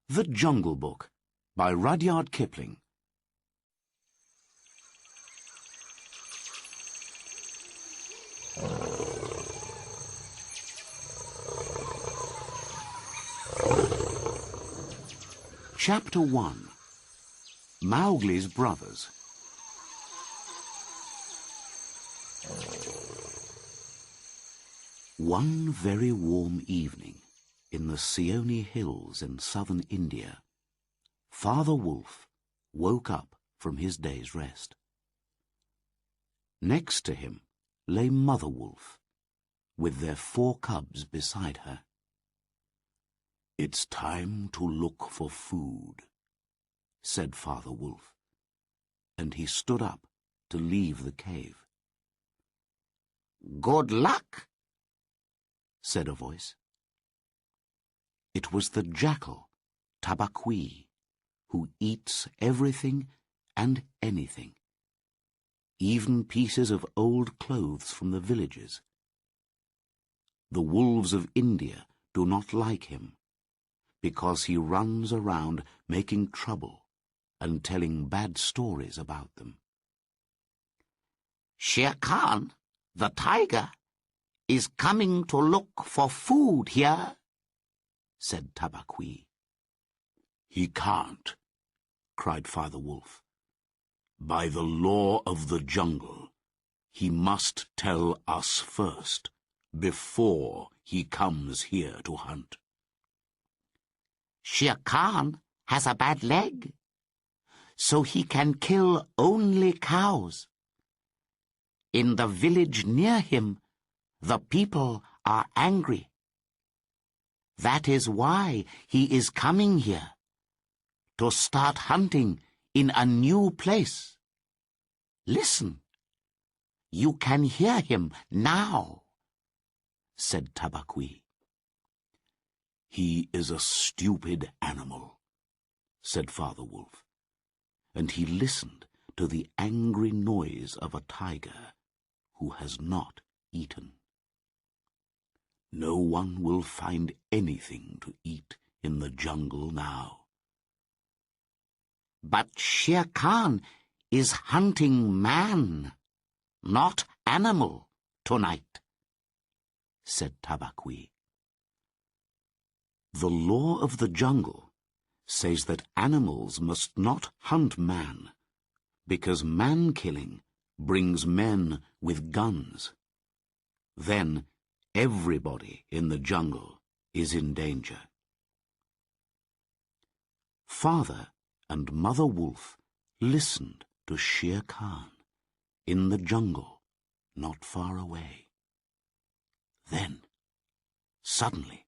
The Jungle Book by Rudyard Kipling. Chapter 1. Mowgli's Brothers. One very warm evening in the Seoni Hills in southern India, Father Wolf woke up from his day's rest. Next to him lay Mother Wolf, with their 4 cubs beside her. "It's time to look for food," said Father Wolf, and he stood up to leave the cave. "Good luck," said a voice. It was the jackal, Tabaqui, who eats everything and anything, even pieces of old clothes from the villages. The wolves of India do not like him, because he runs around making trouble and telling bad stories about them. "Shere Khan, the tiger, is coming to look for food here," said Tabaqui. "He can't," cried Father Wolf. "By the law of the jungle, he must tell us first, before he comes here to hunt." "Shere Khan has a bad leg, so he can kill only cows. In the village near him, the people are angry. That is why he is coming here, to start hunting in a new place. Listen, you can hear him now," said Tabaqui. "He is a stupid animal," said Father Wolf, and he listened to the angry noise of a tiger who has not eaten. "No one will find anything to eat in the jungle now." "But Shere Khan is hunting man, not animal, tonight," said Tabaqui. "The law of the jungle says that animals must not hunt man, because man-killing brings men with guns. Then everybody in the jungle is in danger." Father and Mother Wolf listened to Shere Khan in the jungle not far away. Then, suddenly,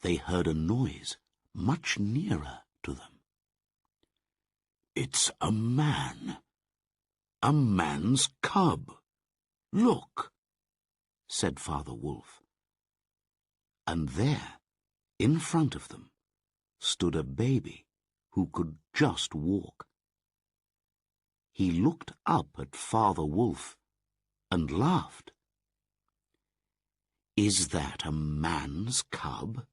they heard a noise much nearer to them. "It's a man. A man's cub. Look," said Father Wolf. And there, in front of them, stood a baby who could just walk. He looked up at Father Wolf and laughed. "Is that a man's cub?"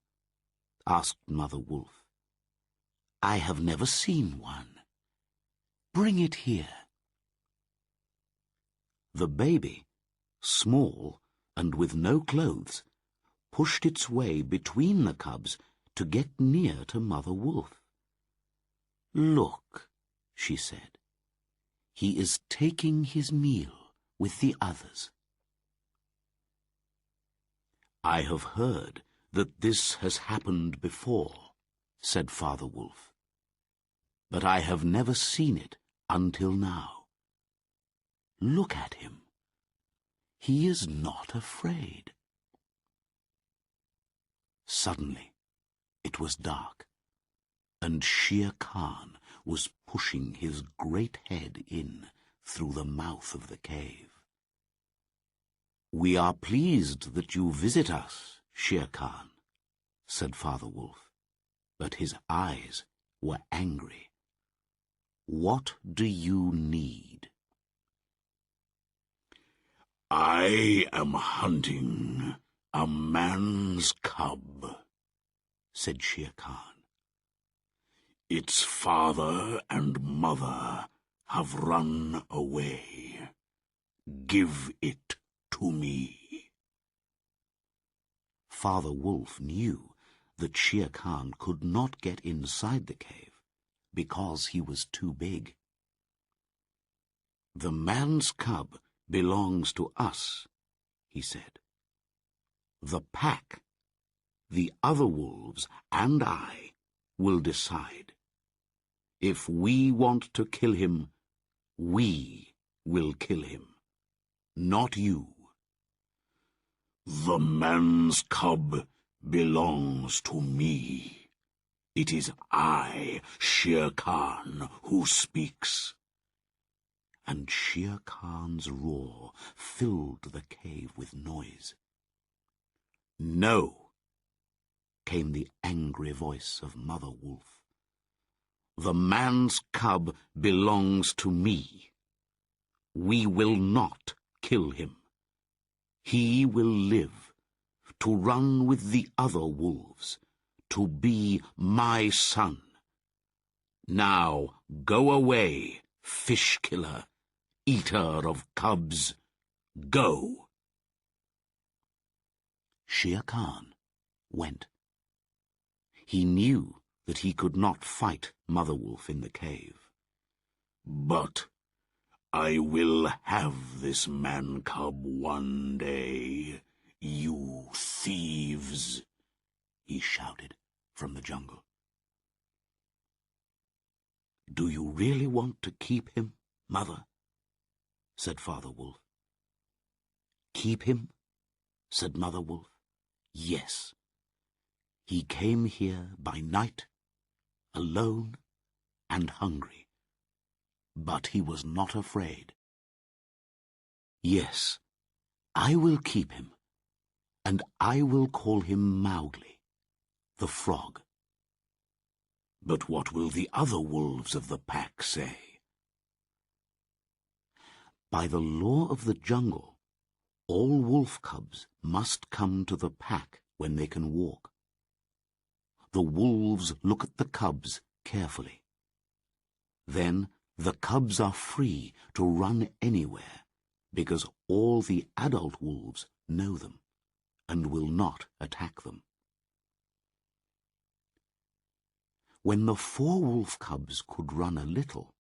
asked Mother Wolf. "I have never seen one. Bring it here." The baby, small and with no clothes, pushed its way between the cubs to get near to Mother Wolf. "Look," she said, "he is taking his meal with the others." "I have heard that this has happened before," said Father Wolf, "but I have never seen it until now. Look at him. He is not afraid." Suddenly, it was dark, and Shere Khan was pushing his great head in through the mouth of the cave. "We are pleased that you visit us, Shere Khan," said Father Wolf, but his eyes were angry. "What do you need?" "I am hunting a man's cub," said Shere Khan. Its father and mother have run away. Give it to me. Father Wolf knew that Shere Khan could not get inside the cave because he was too big. The man's cub belongs to us, he said. The pack, the other wolves, and I will decide. If we want to kill him, we will kill him, not you. The man's cub belongs to me. It is I, Shere Khan, who speaks. And Shere Khan's roar filled the cave with noise. No, came the angry voice of Mother Wolf. The man's cub belongs to me. We will not kill him. He will live, to run with the other wolves, to be my son. Now go away, fish killer, eater of cubs. Go. Shere Khan went. He knew that he could not fight Mother Wolf in the cave. But I will have this man-cub one day, you thieves, he shouted from the jungle. Do you really want to keep him, Mother? Said Father Wolf. Keep him? Said Mother Wolf. Yes. He came here by night, alone and hungry, but he was not afraid. Yes, I will keep him, and I will call him Mowgli, the frog. But what will the other wolves of the pack say? By the law of the jungle, all wolf cubs must come to the pack when they can walk. The wolves look at the cubs carefully. Then the cubs are free to run anywhere, because all the adult wolves know them and will not attack them. When the 4 wolf cubs could run a little,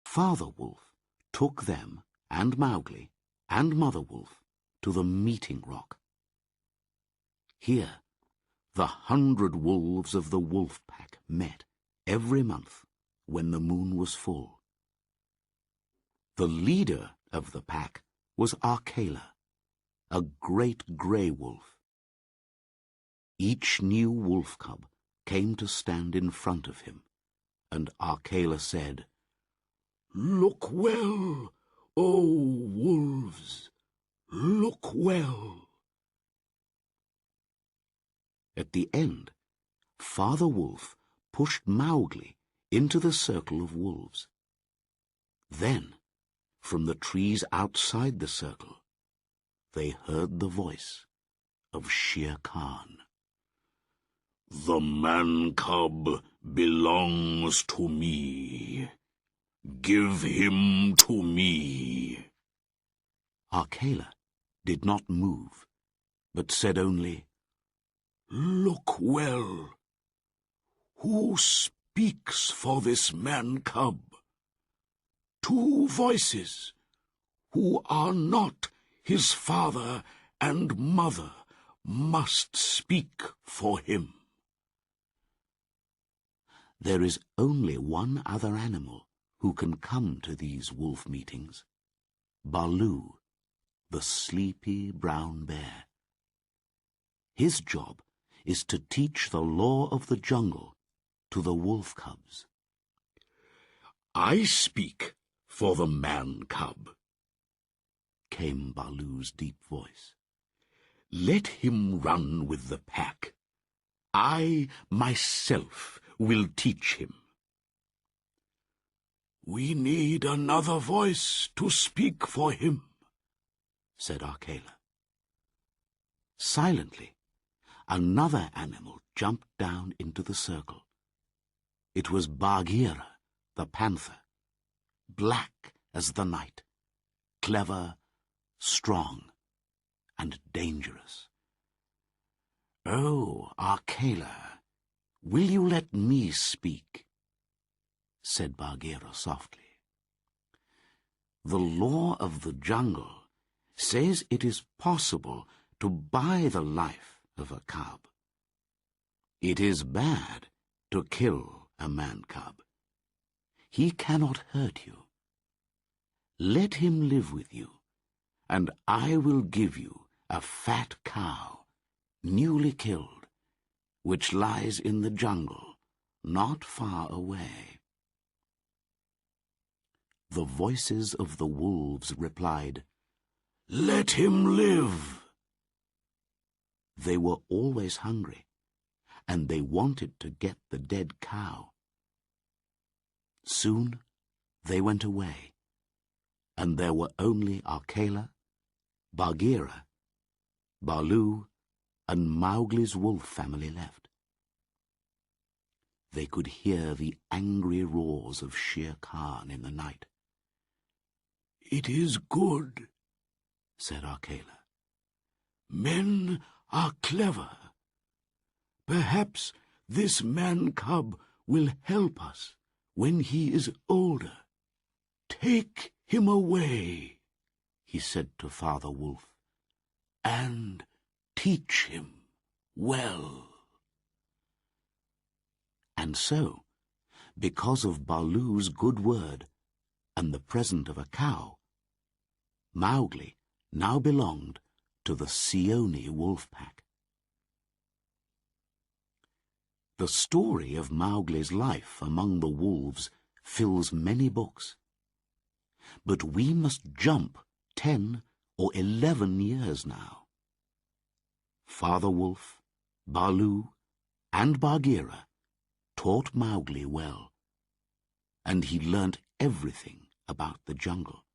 Father Wolf took them and Mowgli and Mother Wolf to the meeting rock. Here, the 100 wolves of the wolf pack met every month when the moon was full. The leader of the pack was Akela, a great grey wolf. Each new wolf cub came to stand in front of him, and Akela said, "Look well, O wolves, look well." At the end, Father Wolf pushed Mowgli into the circle of wolves. Then, from the trees outside the circle, they heard the voice of Shere Khan. "The man-cub belongs to me. Give him to me." Akela did not move, but said only, "Look well. Who speaks for this man-cub? 2 voices, who are not his father and mother, must speak for him." There is only one other animal who can come to these wolf meetings, Baloo, the sleepy brown bear. His job is to teach the law of the jungle to the wolf cubs. "I speak for the man-cub," came Baloo's deep voice. "Let him run with the pack. I myself will teach him." "We need another voice to speak for him," said Akela. Silently, another animal jumped down into the circle. It was Bagheera, the panther, black as the night, clever, strong, and dangerous. "Oh, Akela, will you let me speak?" said Bagheera softly. "The law of the jungle says it is possible to buy the life of a cub. It is bad to kill a man-cub. He cannot hurt you. Let him live with you, and I will give you a fat cow, newly killed, which lies in the jungle, not far away." The voices of the wolves replied, "Let him live." They were always hungry, and they wanted to get the dead cow. Soon they went away, and there were only Akela, Bagheera, Baloo, and Mowgli's wolf family left. They could hear the angry roars of Shere Khan in the night. "It is good," said Akela. "Men are clever. Perhaps this man-cub will help us when he is older. Take him away," he said to Father Wolf, "and teach him well." And so, because of Baloo's good word and the present of a cow, Mowgli now belonged to the Seeonee wolf pack. The story of Mowgli's life among the wolves fills many books. But we must jump 10 or 11 years now. Father Wolf, Baloo, and Bagheera taught Mowgli well, and he learnt everything about the jungle.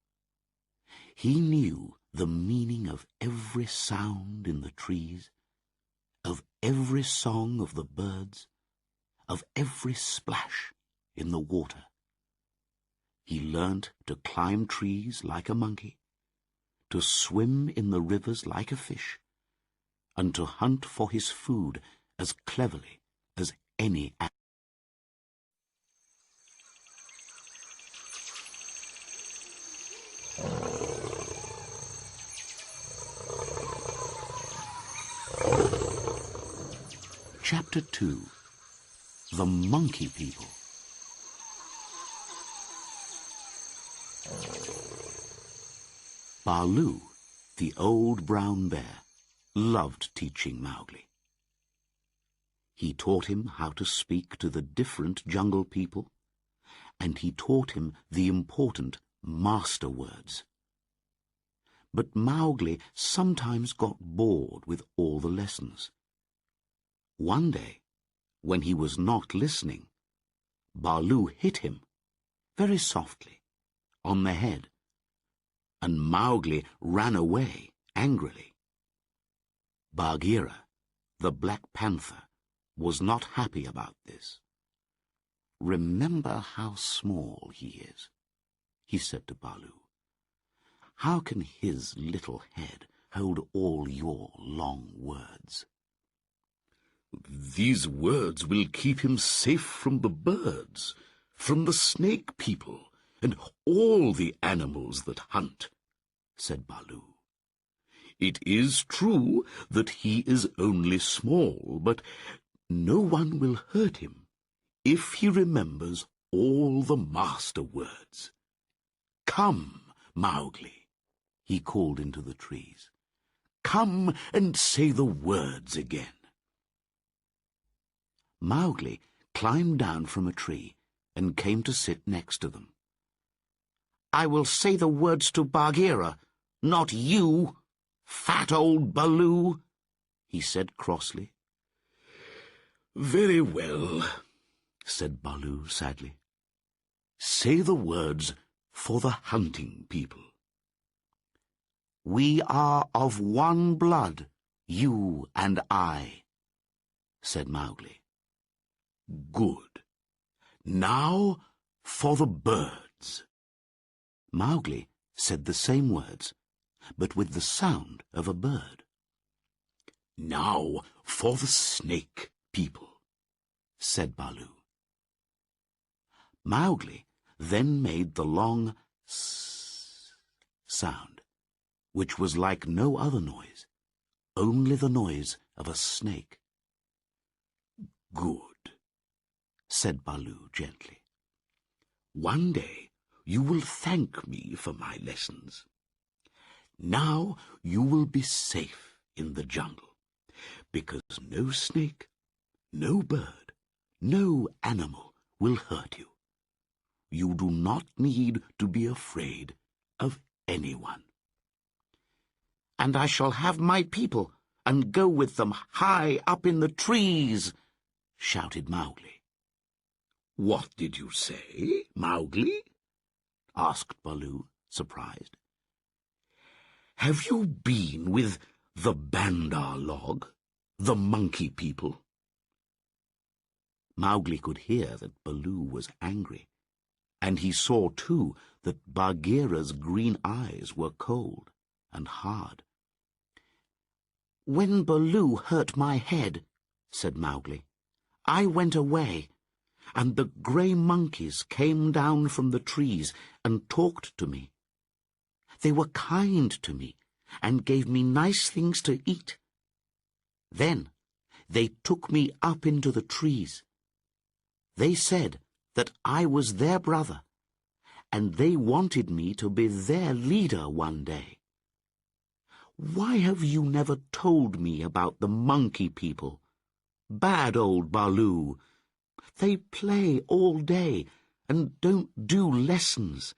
He knew the meaning of every sound in the trees, of every song of the birds, of every splash in the water. He learnt to climb trees like a monkey, to swim in the rivers like a fish, and to hunt for his food as cleverly as any animal. Chapter 2. The Monkey People. Baloo, the old brown bear, loved teaching Mowgli. He taught him how to speak to the different jungle people, and he taught him the important master words. But Mowgli sometimes got bored with all the lessons. One day, when he was not listening, Baloo hit him, very softly, on the head, and Mowgli ran away angrily. Bagheera, the Black Panther, was not happy about this. "Remember how small he is," he said to Baloo. "How can his little head hold all your long words?" "These words will keep him safe from the birds, from the snake people, and all the animals that hunt," said Baloo. "It is true that he is only small, but no one will hurt him if he remembers all the master words. Come, Mowgli," he called into the trees. "Come and say the words again." Mowgli climbed down from a tree and came to sit next to them. "I will say the words to Bagheera, not you, fat old Baloo," he said crossly. "Very well," said Baloo sadly. "Say the words for the hunting people." "We are of one blood, you and I," said Mowgli. "Good. Now for the birds. Mowgli said the same words, but with the sound of a bird. Now for the snake people, said Baloo. Mowgli then made the long s sound, which was like no other noise, only the noise of a snake. Good, said Baloo gently. One day you will thank me for my lessons. Now you will be safe in the jungle, because no snake, no bird, no animal will hurt you. You do not need to be afraid of anyone. And I shall have my people and go with them high up in the trees, shouted Mowgli. What did you say, Mowgli? Asked Baloo, surprised. Have you been with the Bandar log, the monkey people? Mowgli could hear that Baloo was angry, and he saw too that Bagheera's green eyes were cold and hard. When Baloo hurt my head, said Mowgli, I went away, and the grey monkeys came down from the trees and talked to me. They were kind to me and gave me nice things to eat. Then they took me up into the trees. They said that I was their brother, and they wanted me to be their leader one day. Why have you never told me about the monkey people? Bad old Baloo. They play all day and don't do lessons,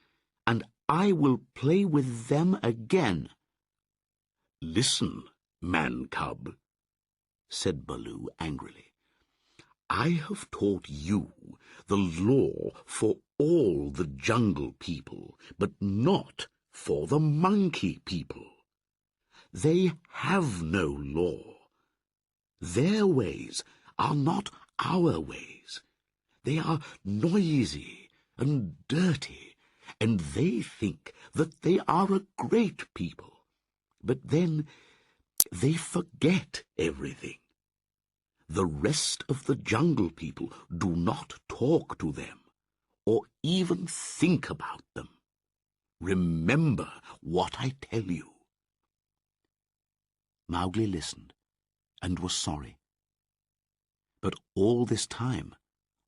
and I will play with them again. Listen, man-cub, said Baloo angrily. I have taught you the law for all the jungle people, but not for the monkey people. They have no law. Their ways are not our ways. They are noisy and dirty, and they think that they are a great people. But then they forget everything. The rest of the jungle people do not talk to them, or even think about them. Remember what I tell you. Mowgli listened and was sorry. But all this time,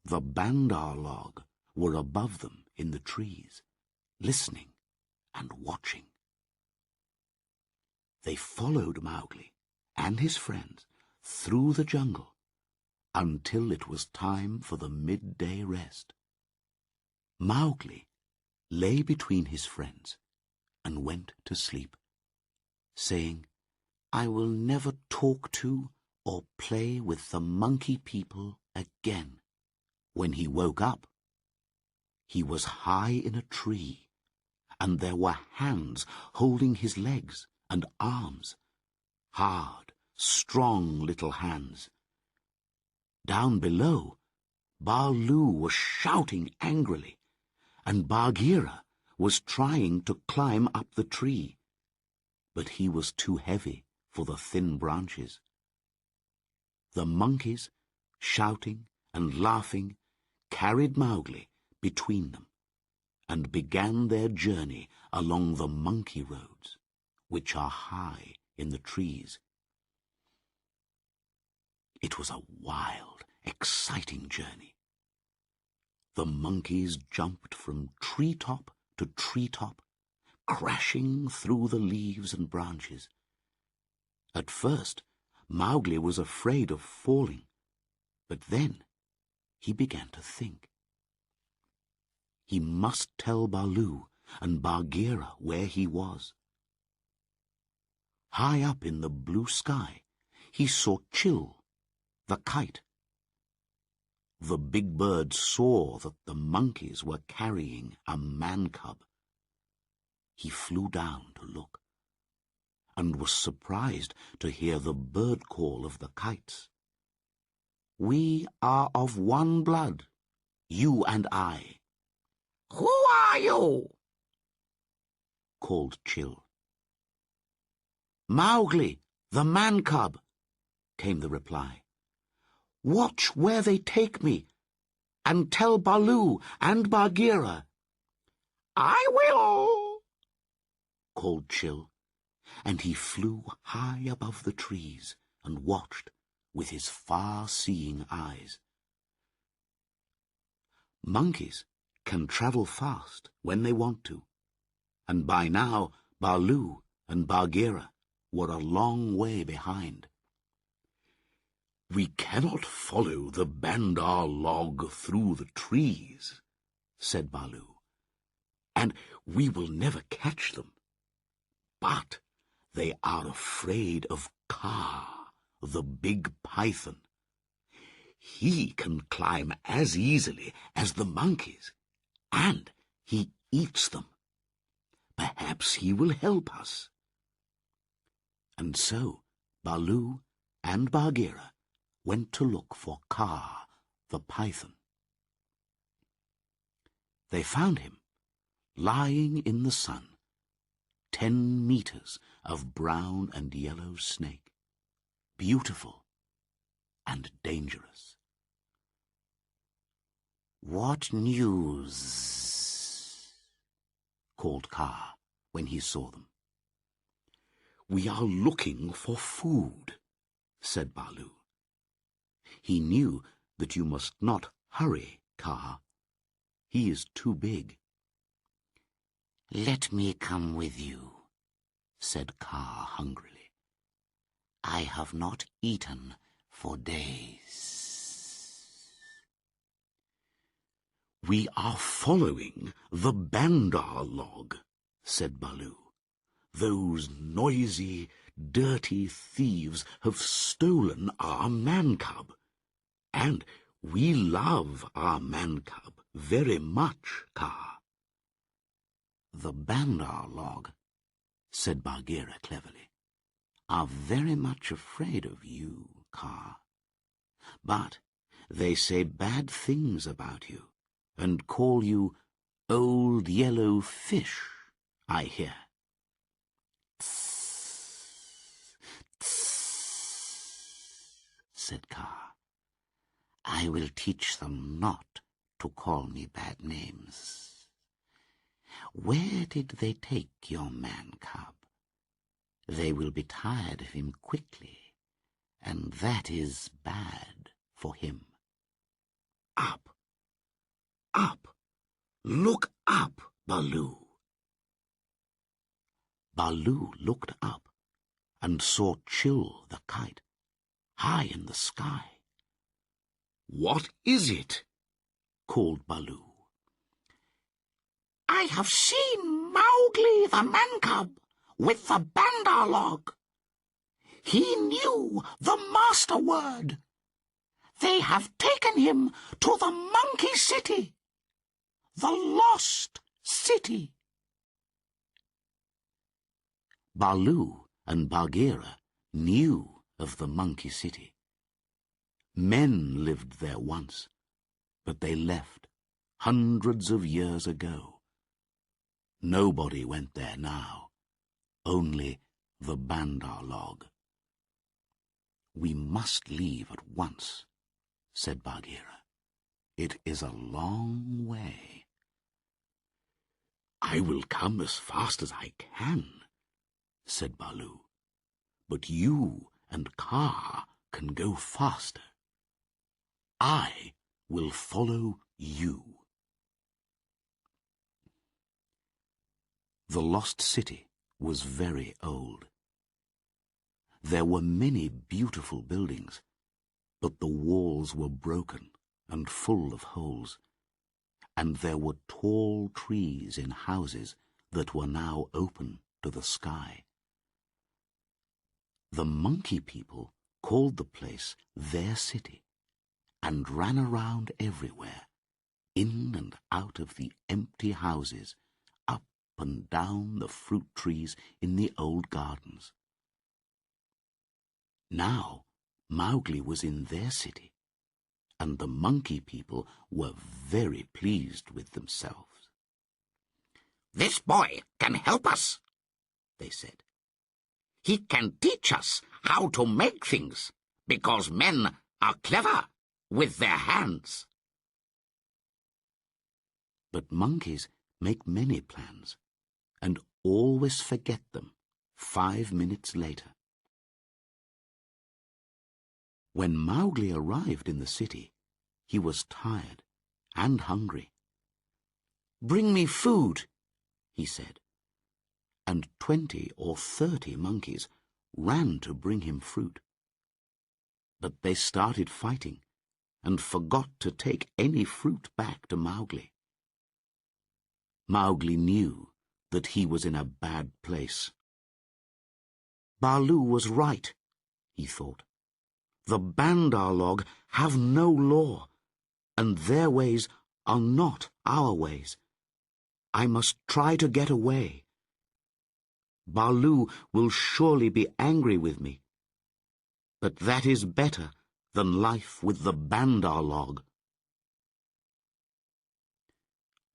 the Bandar log were above them in the trees, listening and watching. They followed Mowgli and his friends through the jungle until it was time for the midday rest. Mowgli lay between his friends and went to sleep, saying, I will never talk to or play with the monkey people again. When he woke up, he was high in a tree, and there were hands holding his legs and arms, hard, strong little hands. Down below, Baloo was shouting angrily, and Bagheera was trying to climb up the tree, but he was too heavy for the thin branches. The monkeys, shouting and laughing, carried Mowgli between them and began their journey along the monkey roads, which are high in the trees. It was a wild, exciting journey. The monkeys jumped from treetop to treetop, crashing through the leaves and branches. At first, Mowgli was afraid of falling, but then he began to think. He must tell Baloo and Bagheera where he was. High up in the blue sky, he saw Chil, the kite. The big bird saw that the monkeys were carrying a man-cub. He flew down to look, and was surprised to hear the bird call of the kites. We are of one blood, you and I. Who are you? Called Chil. Mowgli, the man-cub, came the reply. Watch where they take me, and tell Baloo and Bagheera. I will, called Chil, and he flew high above the trees and watched with his far-seeing eyes. Monkeys can travel fast when they want to, and by now Baloo and Bagheera were a long way behind. We cannot follow the Bandar log through the trees, said Baloo, and we will never catch them. But they are afraid of Kaa, the big python. He can climb as easily as the monkeys, and he eats them. Perhaps he will help us. And so Baloo and Bagheera went to look for Kaa, the python. They found him lying in the sun, 10 meters of brown and yellow snake, beautiful and dangerous. What news? Called Kaa when he saw them. We are looking for food, said Baloo. He knew that you must not hurry Kaa. He is too big. Let me come with you, said Kaa hungrily. I have not eaten for days. We are following the Bandar log, said Baloo. Those noisy, dirty thieves have stolen our man-cub, and we love our man-cub very much, Kaa. The Bandar log, said Bagheera cleverly, are very much afraid of you, Kaa. But they say bad things about you, and call you Old Yellow Fish, I hear. Tss, tss, said Kaa. I will teach them not to call me bad names. Where did they take your man-cub? They will be tired of him quickly, and that is bad for him. Up, up, look up, Baloo. Baloo looked up and saw Chil the kite, high in the sky. What is it? Called Baloo. I have seen Mowgli the man-cub with the Bandar log. He knew the master word. They have taken him to the Monkey City, the lost city. Baloo and Bagheera knew of the Monkey City. Men lived there once, but they left hundreds of years ago. Nobody went there now, only the Bandar log. We must leave at once, said Bagheera. It is a long way. I will come as fast as I can, said Baloo. But you and Kaa can go faster. I will follow you. The lost city was very old. There were many beautiful buildings, but the walls were broken and full of holes, and there were tall trees in houses that were now open to the sky. The monkey people called the place their city and ran around everywhere, in and out of the empty houses, up and down the fruit trees in the old gardens. Now Mowgli was in their city, and the monkey people were very pleased with themselves. "This boy can help us," they said. "He can teach us how to make things, because men are clever with their hands." But monkeys make many plans, and always forget them 5 minutes later. When Mowgli arrived in the city, he was tired and hungry. "Bring me food," he said, and 20 or 30 monkeys ran to bring him fruit. But they started fighting and forgot to take any fruit back to Mowgli. Mowgli knew that he was in a bad place. Baloo was right, he thought. The Bandar log have no law, and their ways are not our ways. I must try to get away. Baloo will surely be angry with me, but that is better than life with the Bandar log.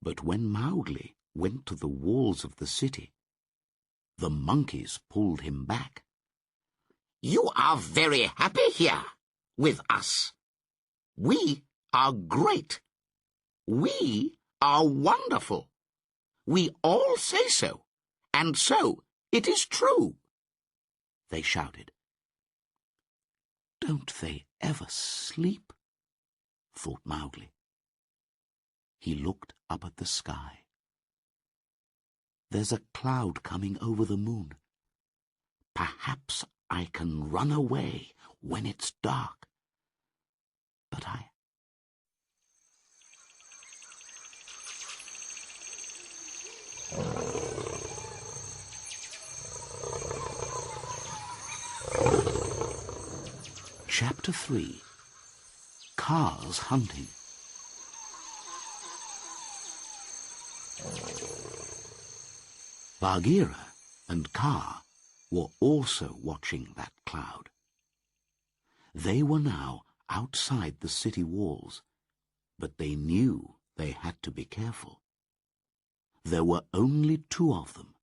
But when Mowgli went to the walls of the city, the monkeys pulled him back. "You are very happy here with us. We are great. We are wonderful. We all say so, and so it is true," they shouted. "Don't they ever sleep?" thought Mowgli. He looked up at the sky. "There's a cloud coming over the moon. Perhaps I can run away when it's dark. But I... Chapter 3. Kaa's Hunting. Bagheera and Kaa were also watching that cloud. They were now outside the city walls, but they knew they had to be careful. There were only 2 of them,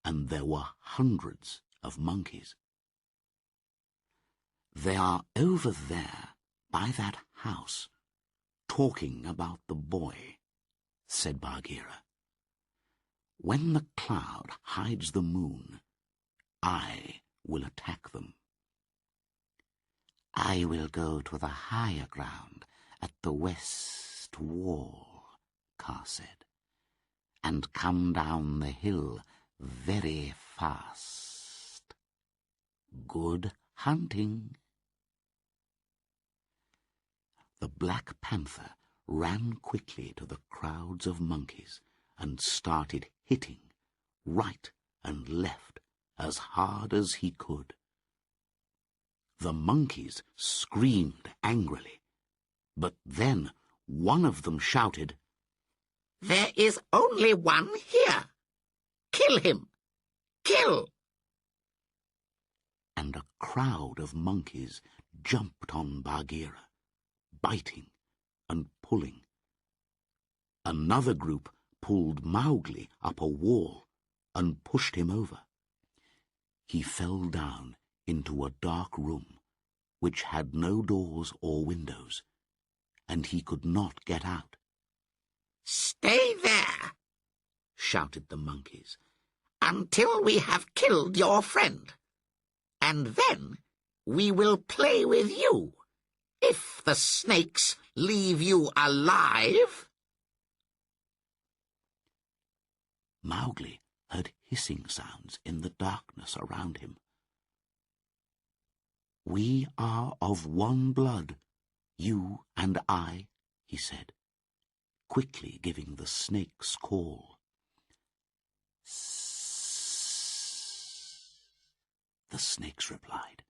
and there were hundreds of monkeys. "They are over there by that house, talking about the boy," said Bagheera. "When the cloud hides the moon, I will attack them." "I will go to the higher ground at the west wall," Kaa said, "and come down the hill very fast. Good hunting." The Black Panther ran quickly to the crowds of monkeys and started hitting right and left as hard as he could. The monkeys screamed angrily, but then one of them shouted, "There is only one here. Kill him! Kill!" And a crowd of monkeys jumped on Bagheera, biting and pulling. Another group pulled Mowgli up a wall and pushed him over. He fell down into a dark room which had no doors or windows, and he could not get out. "Stay there," shouted the monkeys, "until we have killed your friend, and then we will play with you, if the snakes leave you alive." Mowgli heard hissing sounds in the darkness around him. "We are of one blood, you and I," he said, quickly giving the snake's call. "Sss," the snakes replied.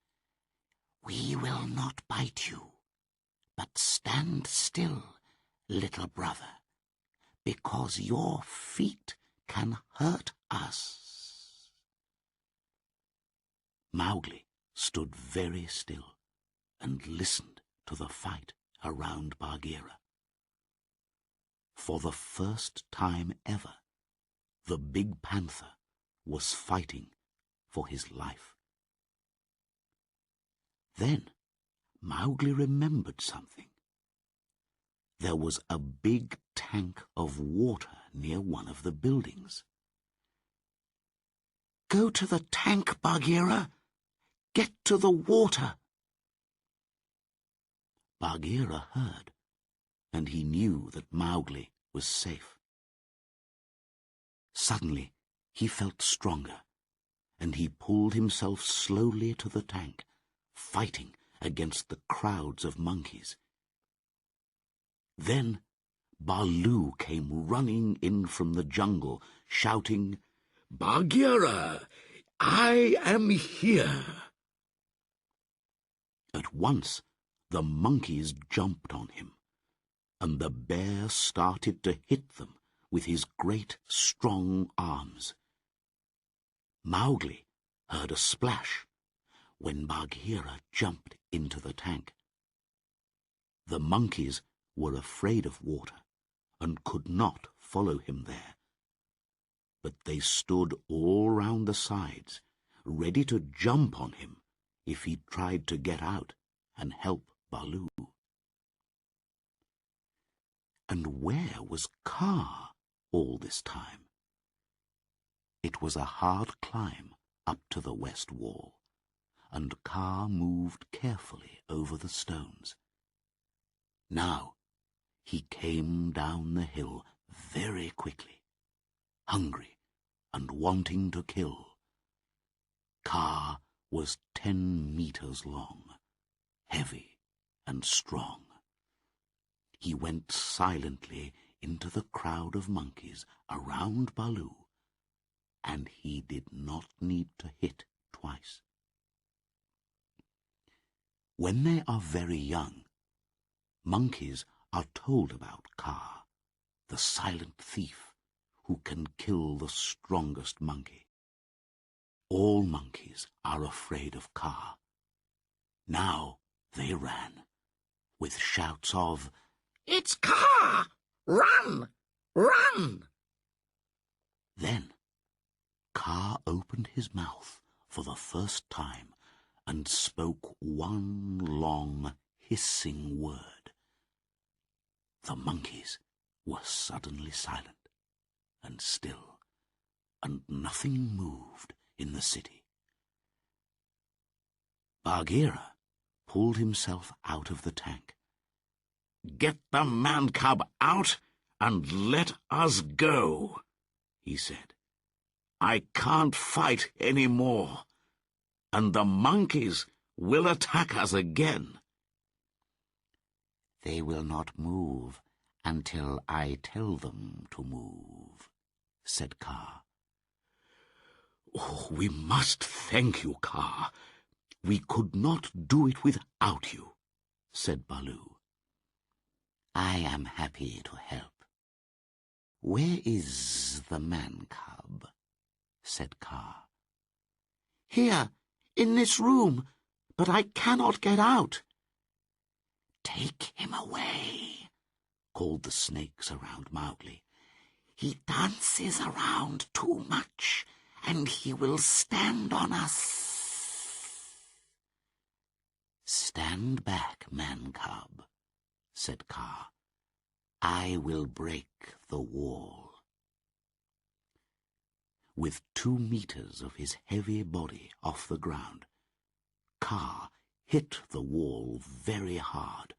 "We will not bite you, but stand still, little brother, because your feet can hurt us." Mowgli stood very still and listened to the fight around Bagheera. For the first time ever, the big panther was fighting for his life. Then Mowgli remembered something. There was a big tank of water near one of the buildings. "Go to the tank, Bagheera! Get to the water!" Bagheera heard, and he knew that Mowgli was safe. Suddenly he felt stronger, and he pulled himself slowly to the tank, fighting against the crowds of monkeys. Then Baloo came running in from the jungle, shouting, "Bagheera, I am here!" At once the monkeys jumped on him, and the bear started to hit them with his great strong arms. Mowgli heard a splash when Bagheera jumped into the tank. The monkeys were afraid of water and could not follow him there, but they stood all round the sides, ready to jump on him if he tried to get out and help Baloo. And where was Kaa all this time? It was a hard climb up to the west wall, and Kaa moved carefully over the stones. Now he came down the hill very quickly, hungry and wanting to kill. Kaa was 10 meters long, heavy and strong. He went silently into the crowd of monkeys around Baloo, and he did not need to hit twice. When they are very young, monkeys are told about Kaa, the silent thief who can kill the strongest monkey. All monkeys are afraid of Kaa. Now they ran, with shouts of, "It's Kaa! Run! Run!" Then Kaa opened his mouth for the first time and spoke one long, hissing word. The monkeys were suddenly silent and still, and nothing moved in the city. Bagheera pulled himself out of the tank. "Get the man-cub out and let us go," he said. "I can't fight any more, and the monkeys will attack us again." "They will not move until I tell them to move," said Kaa. "Oh, we must thank you, Kaa. We could not do it without you," said Baloo. "I am happy to help. Where is the man-cub?" said Kaa. "Here, in this room, but I cannot get out." "Take him away," called the snakes around Mowgli. "He dances around too much, and he will stand on us." "Stand back, man-cub," said Kaa. "I will break the wall." With 2 meters of his heavy body off the ground, Kaa hit the wall very hard,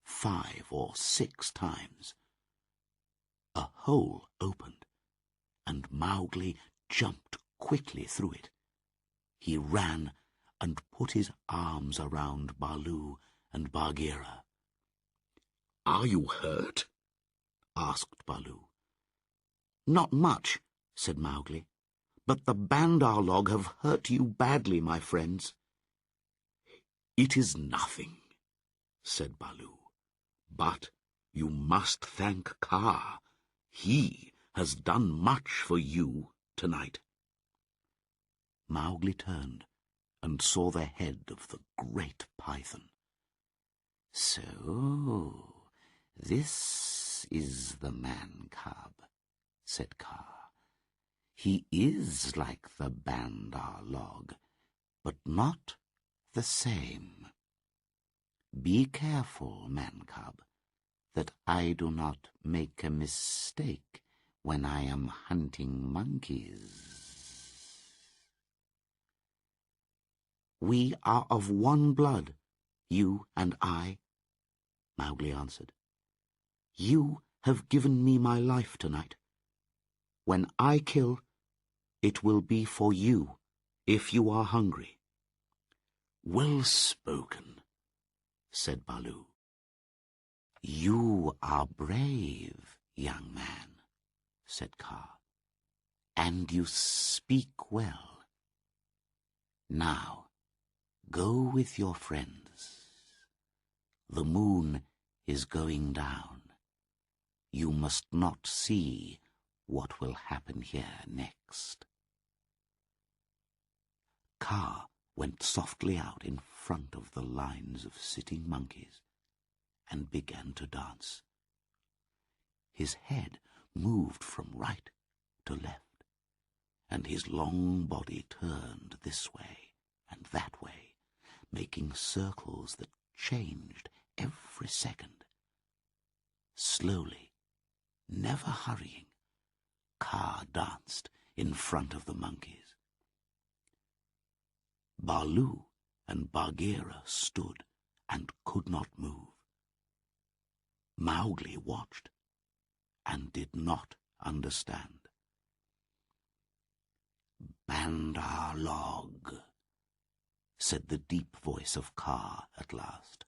5 or 6 times. A hole opened, and Mowgli jumped quickly through it. He ran and put his arms around Baloo and Bagheera. "Are you hurt?" asked Baloo. "Not much," said Mowgli, "but the Bandar log have hurt you badly, my friends." "It is nothing," said Baloo, "but you must thank Kaa. He has done much for you tonight." Mowgli turned and saw the head of the great python. So, this is the man-cub, said Kaa. He is like the Bandar log, but not the same. Be careful, man-cub, that I do not make a mistake when I am hunting monkeys. We are of one blood, you and I, Mowgli answered. You have given me my life tonight. When I kill, it will be for you, if you are hungry. Well spoken, said Baloo. You are brave, young man, said Kaa, and you speak well. Now, go with your friends. The moon is going down. You must not see what will happen here next. Kaa went softly out in front of the lines of sitting monkeys and began to dance. His head moved from right to left, and his long body turned this way and that way, making circles that changed every second. Slowly, never hurrying, Kaa danced in front of the monkeys. Baloo and Bagheera stood and could not move. Mowgli watched and did not understand. Bandar log, said the deep voice of Kaa at last.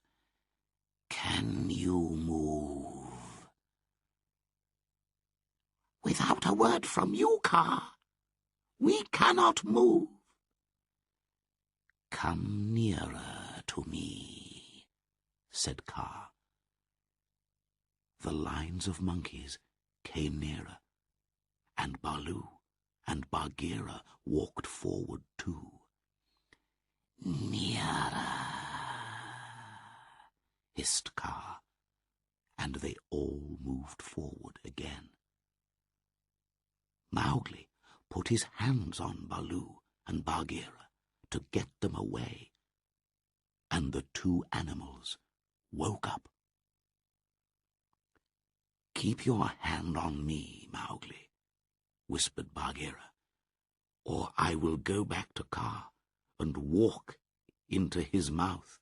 Can you move? Without a word from you, Kaa, we cannot move. Come nearer to me, said Kaa. The lines of monkeys came nearer, and Baloo and Bagheera walked forward too. Nearer, hissed Kaa, and they all moved forward again. Mowgli put his hands on Baloo and Bagheera to get them away, and the two animals woke up. Keep your hand on me, Mowgli, whispered Bagheera, or I will go back to Kaa and walk into his mouth.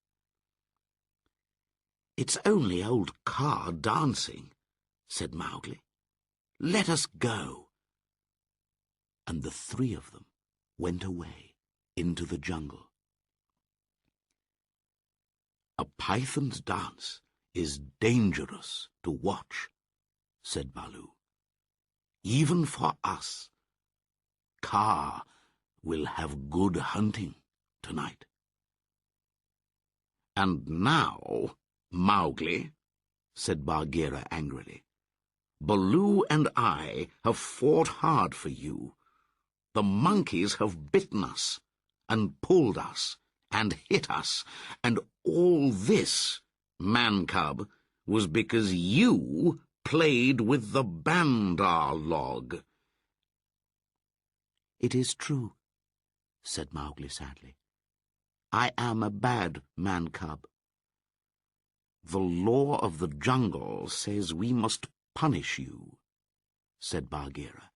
It's only old Kaa dancing, said Mowgli. Let us go. And the three of them went away into the jungle. A python's dance is dangerous to watch, said Baloo. Even for us. Kaa will have good hunting tonight. And now, Mowgli, said Bagheera angrily, Baloo and I have fought hard for you. The monkeys have bitten us, and pulled us, and hit us, and all this, man-cub, was because you played with the Bandar log. It is true, said Mowgli sadly. I am a bad man-cub. The law of the jungle says we must punish you, said Bagheera.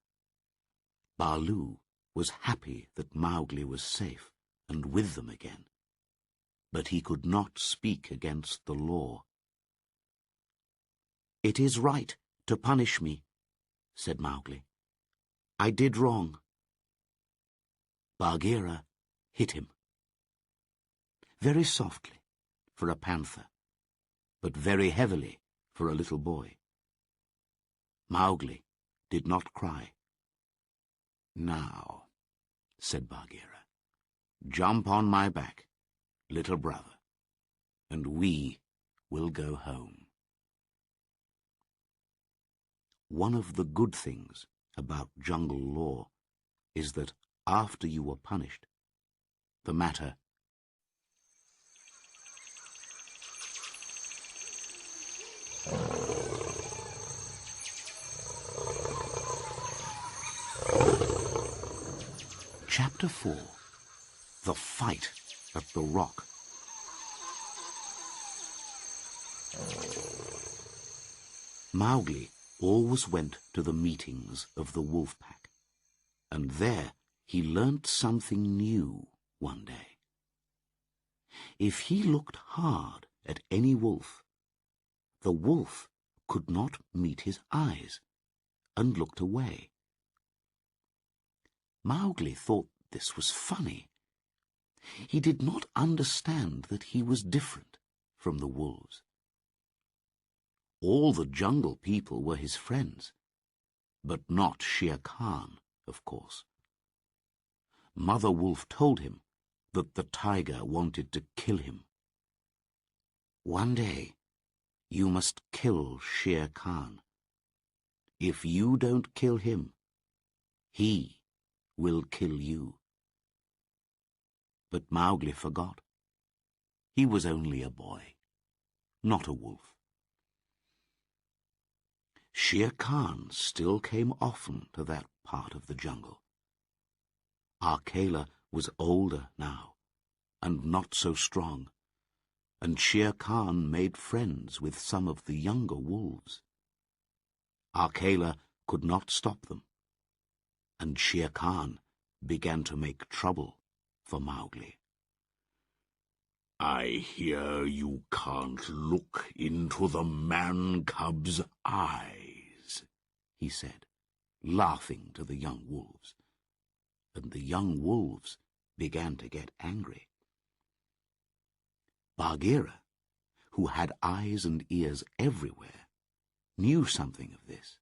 Baloo was happy that Mowgli was safe and with them again, but he could not speak against the law. It is right to punish me, said Mowgli. I did wrong. Bagheera hit him. Very softly for a panther, but very heavily for a little boy. Mowgli did not cry. Now, said Bagheera, jump on my back, little brother, and we will go home. One of the good things about jungle law is that after you were punished, the matter Chapter 4. The Fight at the Rock. Mowgli always went to the meetings of the wolf pack, and there he learnt something new one day. If he looked hard at any wolf, the wolf could not meet his eyes and looked away. Mowgli thought this was funny. He did not understand that he was different from the wolves. All the jungle people were his friends, but not Shere Khan, of course. Mother Wolf told him that the tiger wanted to kill him. "One day, you must kill Shere Khan. If you don't kill him, he will kill you." But Mowgli forgot. He was only a boy, not a wolf. Shere Khan still came often to that part of the jungle. Akela was older now, and not so strong, and Shere Khan made friends with some of the younger wolves. Akela could not stop them, and Shere Khan began to make trouble for Mowgli. "I hear you can't look into the man-cub's eyes," he said, laughing to the young wolves. And the young wolves began to get angry. Bagheera, who had eyes and ears everywhere, knew something of this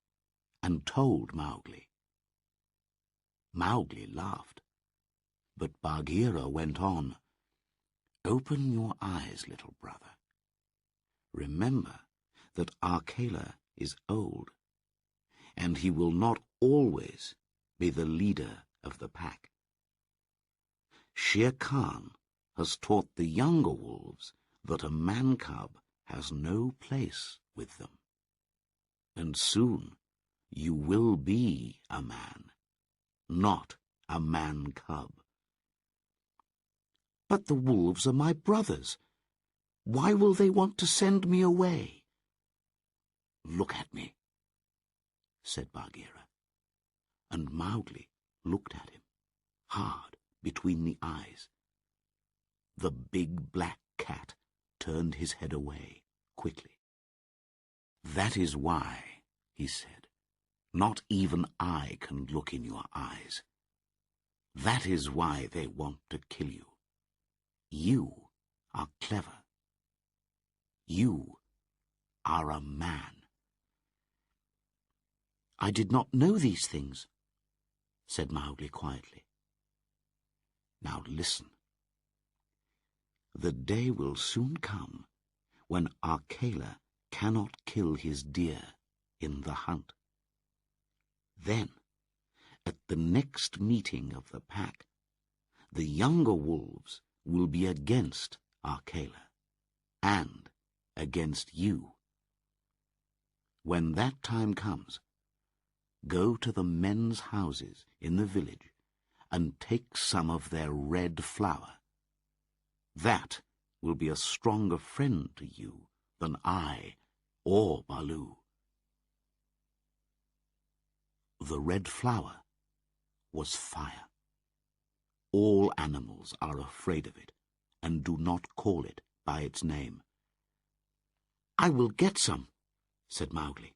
and told Mowgli. Mowgli laughed, but Bagheera went on, "Open your eyes, little brother. Remember that Akela is old, and he will not always be the leader of the pack. Shere Khan has taught the younger wolves that a man-cub has no place with them, and soon you will be a man, not a man-cub." "But the wolves are my brothers. Why will they want to send me away?" "Look at me," said Bagheera, and Mowgli looked at him, hard between the eyes. The big black cat turned his head away quickly. "That is why," he said, "not even I can look in your eyes. That is why they want to kill you. You are clever. You are a man." "I did not know these things," said Mowgli quietly. "Now listen. The day will soon come when Akela cannot kill his deer in the hunt. Then, at the next meeting of the pack, the younger wolves will be against Akela and against you. When that time comes, go to the men's houses in the village and take some of their red flour. That will be a stronger friend to you than I or Baloo." The red flour was fire. All animals are afraid of it and do not call it by its name. "I will get some," said Mowgli.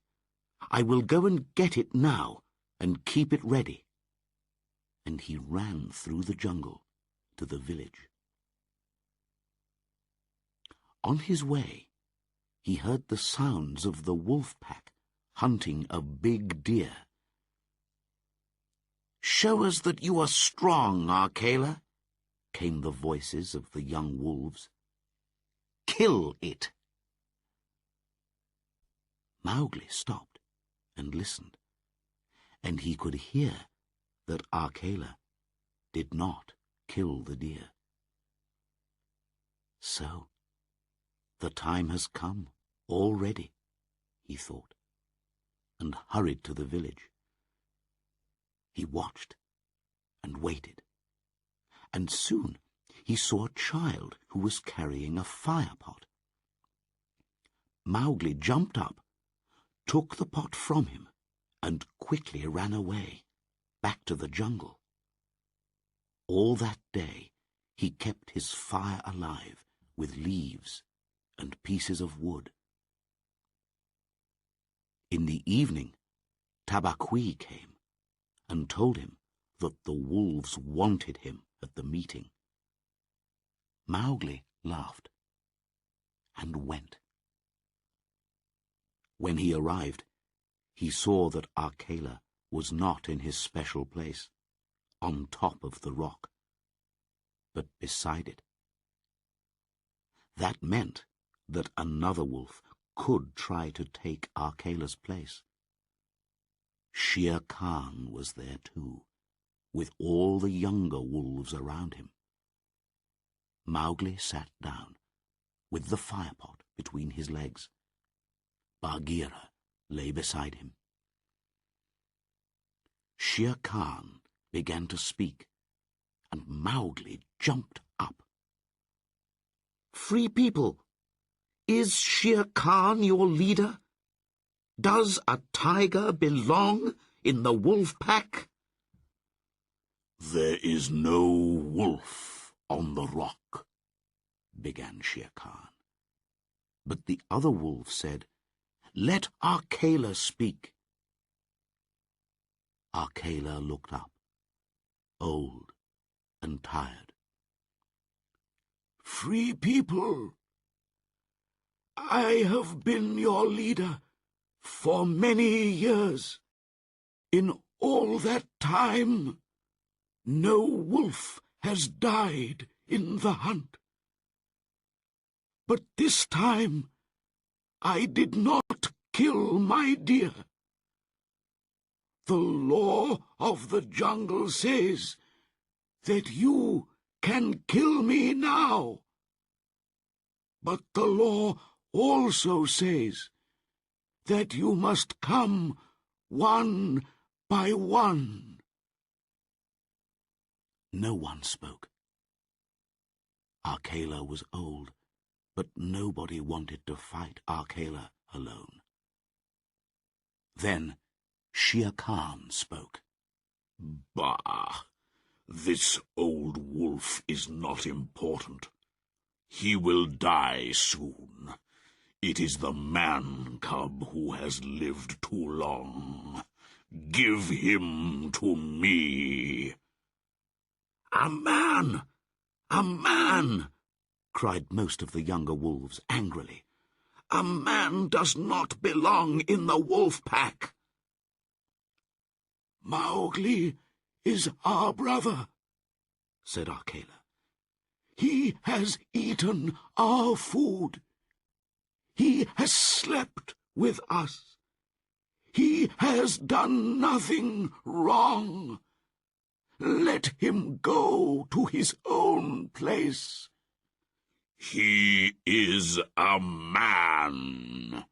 "I will go and get it now and keep it ready." And he ran through the jungle to the village. On his way, he heard the sounds of the wolf pack hunting a big deer. "Show us that you are strong, Akela," came the voices of the young wolves. "Kill it." Mowgli stopped and listened, and he could hear that Akela did not kill the deer. So, the time has come already, he thought, and hurried to the village. He watched and waited and soon he saw a child who was carrying a fire pot. Mowgli jumped up, took the pot from him, and quickly ran away, back to the jungle. All that day he kept his fire alive with leaves and pieces of wood. In the evening, Tabaqui came and told him that the wolves wanted him at the meeting. Mowgli laughed and went. When he arrived, he saw that Akela was not in his special place, on top of the rock, but beside it. That meant that another wolf could try to take Akela's place. Shere Khan was there too, with all the younger wolves around him. Mowgli sat down, with the firepot between his legs. Bagheera lay beside him. Shere Khan began to speak, and Mowgli jumped up. "Free people, is Shere Khan your leader? Does a tiger belong in the wolf pack?" "There is no wolf on the rock," began Shere Khan. But the other wolf said, "Let Akela speak." Akela looked up, old and tired. "Free people, I have been your leader for many years. In all that time, no wolf has died in the hunt. But this time, I did not kill my deer. The law of the jungle says that you can kill me now. But the law also says that you must come one by one." No one spoke. Akela was old, but nobody wanted to fight Akela alone. Then Shere Khan spoke. "Bah! This old wolf is not important. He will die soon. It is the man-cub who has lived too long. Give him to me." "A man! A man!" cried most of the younger wolves angrily. "A man does not belong in the wolf pack." "Mowgli is our brother," said Akela. "He has eaten our food. He has slept with us. He has done nothing wrong. Let him go to his own place." "He is a man,"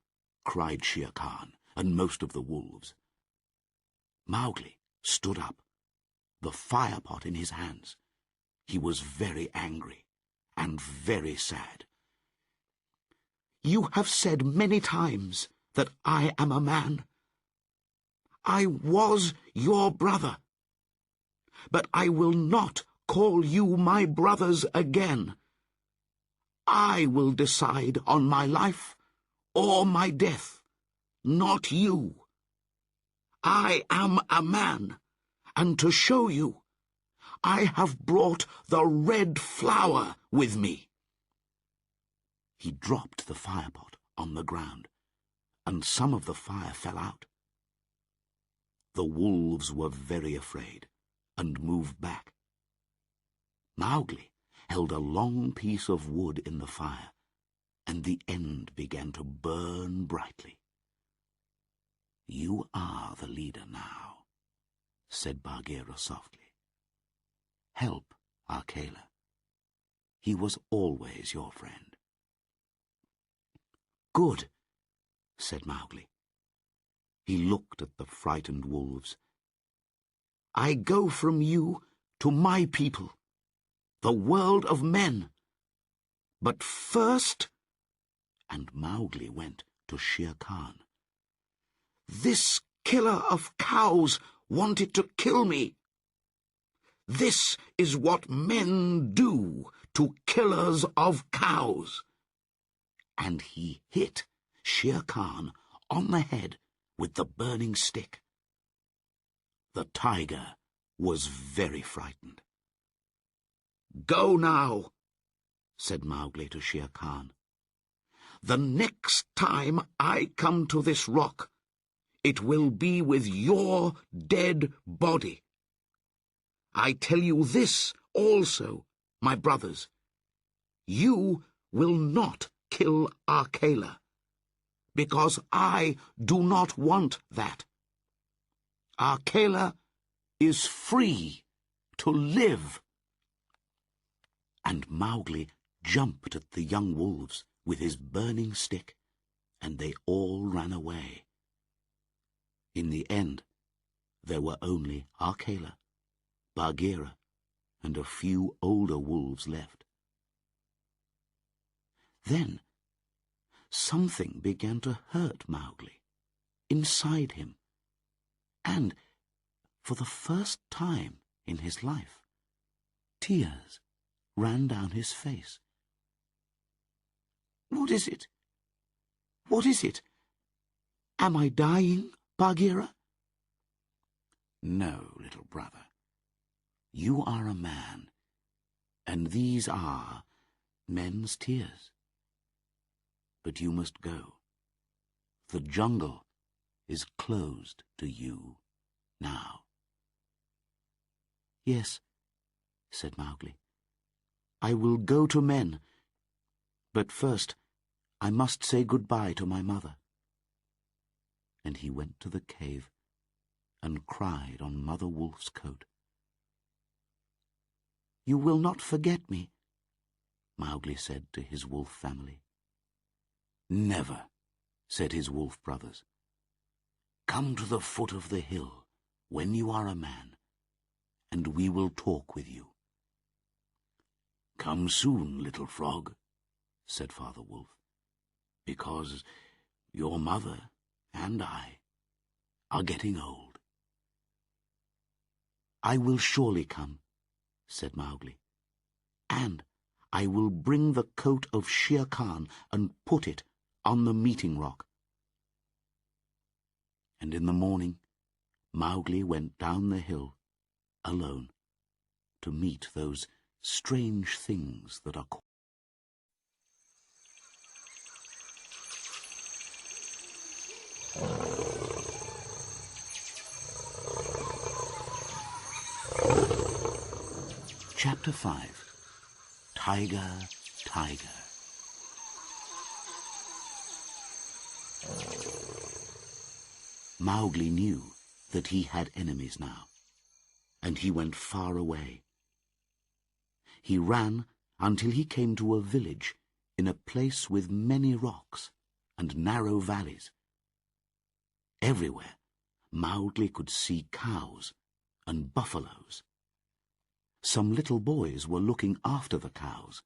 cried Shere Khan and most of the wolves. Mowgli stood up, the fire pot in his hands. He was very angry and very sad. "You have said many times that I am a man. I was your brother, but I will not call you my brothers again. I will decide on my life or my death, not you. I am a man, and to show you, I have brought the red flower with me." He dropped the firepot on the ground, and some of the fire fell out. The wolves were very afraid and moved back. Mowgli held a long piece of wood in the fire, and the end began to burn brightly. "You are the leader now," said Bagheera softly. "Help Akela. He was always your friend." "Good," said Mowgli. He looked at the frightened wolves. "I go from you to my people. the world of men. But first—" and Mowgli went to Shere Khan. "This killer of cows wanted to kill me. This is what men do to killers of cows." And he hit Shere Khan on the head with the burning stick. The tiger was very frightened. "Go now," said Mowgli to Shere Khan. "The next time I come to this rock, it will be with your dead body. I tell you this also, my brothers. You will not kill Akela, because I do not want that. Akela is free to live." And Mowgli jumped at the young wolves with his burning stick, and they all ran away. In the end, there were only Akela, Bagheera, and a few older wolves left. Then something began to hurt Mowgli, inside him, and, for the first time in his life, tears ran down his face. "What is it? What is it? Am I dying, Bagheera?" "No, little brother. You are a man, and these are men's tears. But you must go. The jungle is closed to you now." "Yes," said Mowgli. "I will go to men. But first I must say goodbye to my mother." And he went to the cave and cried on Mother Wolf's coat. "You will not forget me?" Mowgli said to his wolf family. "Never," said his wolf brothers. "Come to the foot of the hill when you are a man, and we will talk with you." "Come soon, little frog," said Father Wolf, "because your mother and I are getting old." "I will surely come," said Mowgli, "and I will bring the coat of Shere Khan and put it on the meeting rock." And in the morning Mowgli went down the hill alone to meet those strange things that are called. Chapter 5. Tiger, Tiger. Mowgli knew that he had enemies now, and he went far away. He ran until he came to a village in a place with many rocks and narrow valleys. Everywhere Mowgli could see cows and buffaloes. Some little boys were looking after the cows,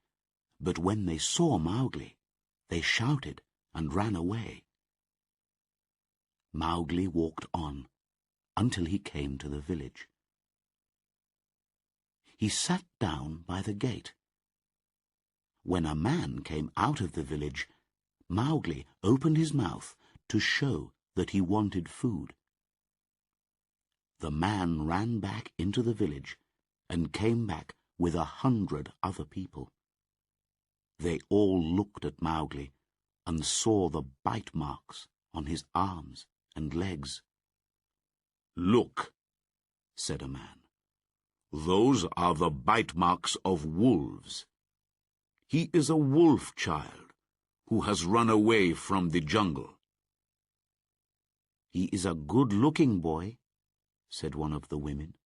but when they saw Mowgli, they shouted and ran away. Mowgli walked on until he came to the village. He sat down by the gate. When a man came out of the village, Mowgli opened his mouth to show that he wanted food. The man ran back into the village and came back with 100 other people. They all looked at Mowgli and saw the bite marks on his arms and legs. "Look," said a man. "Those are the bite marks of wolves. He is a wolf child who has run away from the jungle." "He is a good-looking boy," said one of the women.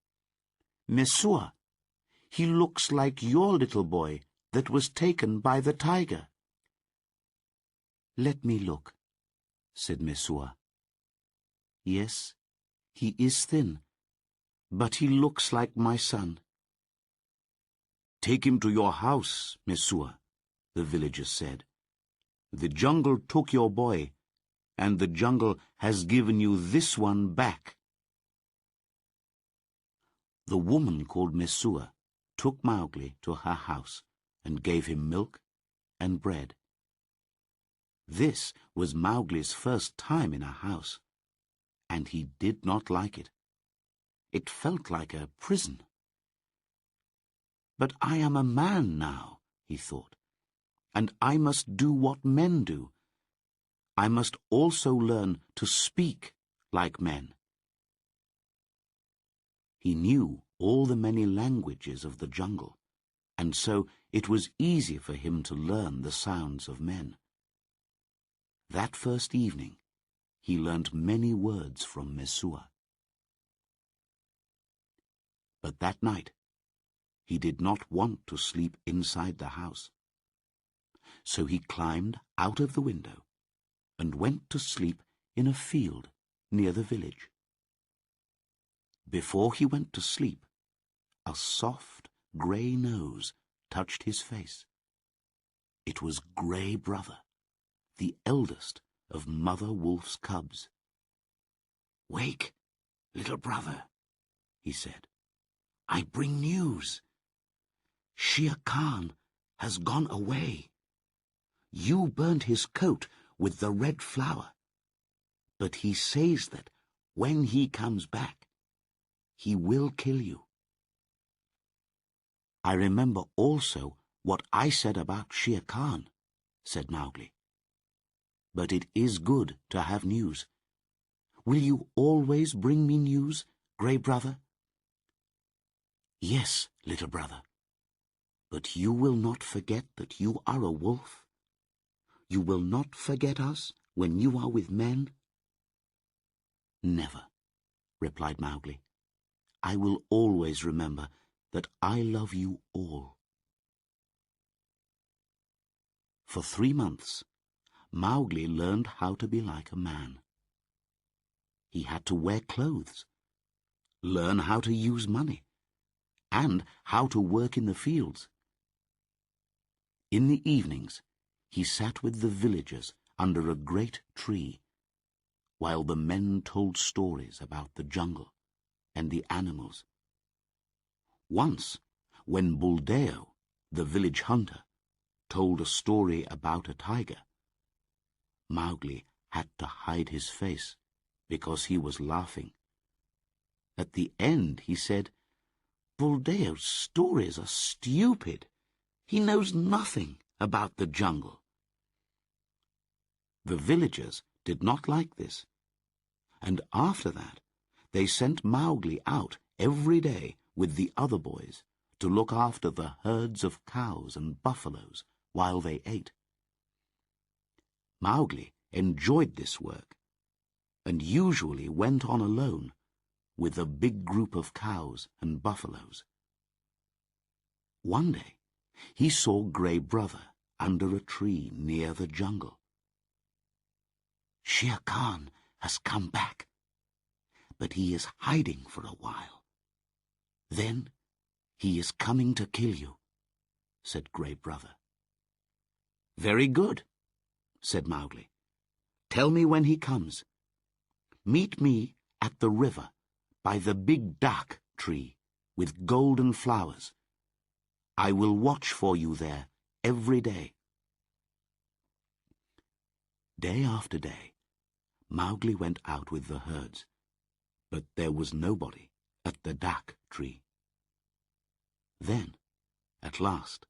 "Messua, he looks like your little boy that was taken by the tiger." "Let me look," said Messua. "Yes, he is thin, but he looks like my son." "Take him to your house, Mesua," the villagers said. "The jungle took your boy, and the jungle has given you this one back." The woman called Mesua took Mowgli to her house and gave him milk and bread. This was Mowgli's first time in a house, and he did not like it. It felt like a prison. "But I am a man now," he thought, "and I must do what men do. I must also learn to speak like men." He knew all the many languages of the jungle, and so it was easy for him to learn the sounds of men. That first evening, he learnt many words from Mesua. But that night, he did not want to sleep inside the house. So he climbed out of the window and went to sleep in a field near the village. Before he went to sleep, a soft grey nose touched his face. It was Grey Brother, the eldest of Mother Wolf's cubs. "Wake, little brother," he said. "I bring news. Shere Khan has gone away. You burned his coat with the red flower, but he says that when he comes back, he will kill you." "I remember also what I said about Shere Khan," said Mowgli. "But it is good to have news. Will you always bring me news, Grey Brother?" "Yes, little brother. But you will not forget that you are a wolf? You will not forget us when you are with men?" "Never," replied Mowgli. "I will always remember that I love you all." For 3 months, Mowgli learned how to be like a man. He had to wear clothes, learn how to use money, and how to work in the fields. In the evenings, he sat with the villagers under a great tree, while the men told stories about the jungle and the animals. Once, when Buldeo, the village hunter, told a story about a tiger, Mowgli had to hide his face because he was laughing. At the end, he said, "Buldeo's stories are stupid. He knows nothing about the jungle." The villagers did not like this, and after that, they sent Mowgli out every day with the other boys to look after the herds of cows and buffaloes while they ate. Mowgli enjoyed this work, and usually went on alone with a big group of cows and buffaloes. One day, he saw Grey Brother under a tree near the jungle. "Shere Khan has come back, but he is hiding for a while. Then he is coming to kill you," said Grey Brother. "Very good," said Mowgli. "Tell me when he comes. Meet me at the river by the big dak tree with golden flowers. I will watch for you there every day." Day after day, Mowgli went out with the herds, but there was nobody at the dak tree. Then, at last,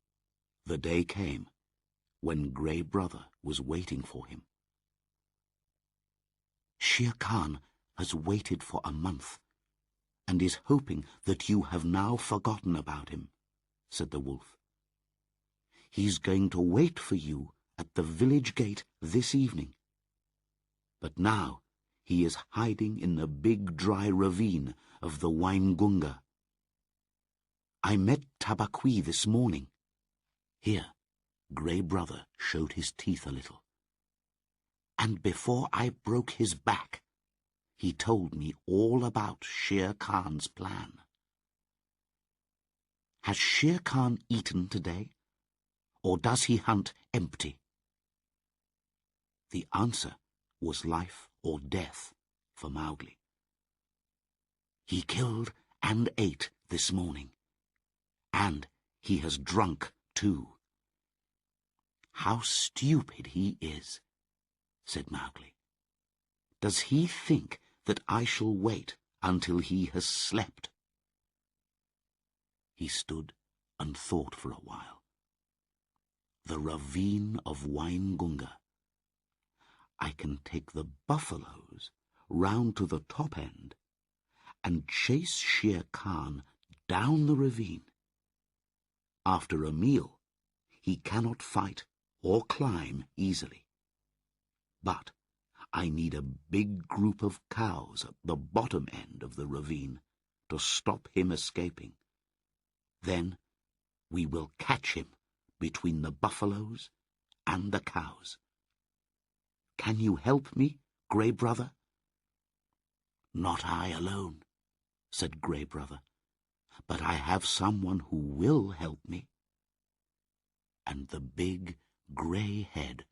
the day came when Grey Brother was waiting for him. "Shere Khan has waited for a month, and is hoping that you have now forgotten about him," said the wolf. "He's going to wait for you at the village gate this evening. But now he is hiding in the big dry ravine of the Waingunga. I met Tabaqui this morning." Here, Grey Brother showed his teeth a little. "And before I broke his back, he told me all about Shere Khan's plan." Has Shere Khan eaten today, or does he hunt empty? The answer was life or death for Mowgli. He killed and ate this morning, and he has drunk too. How stupid he is, said Mowgli. Does he think that I shall wait until he has slept? He stood and thought for a while. The ravine of Waingunga. I can take the buffaloes round to the top end and chase Shere Khan down the ravine. After a meal, he cannot fight or climb easily. But I need a big group of cows at the bottom end of the ravine to stop him escaping. Then we will catch him between the buffaloes and the cows. Can you help me, Grey Brother? Not I alone, said Grey Brother, but I have someone who will help me. And the big grey head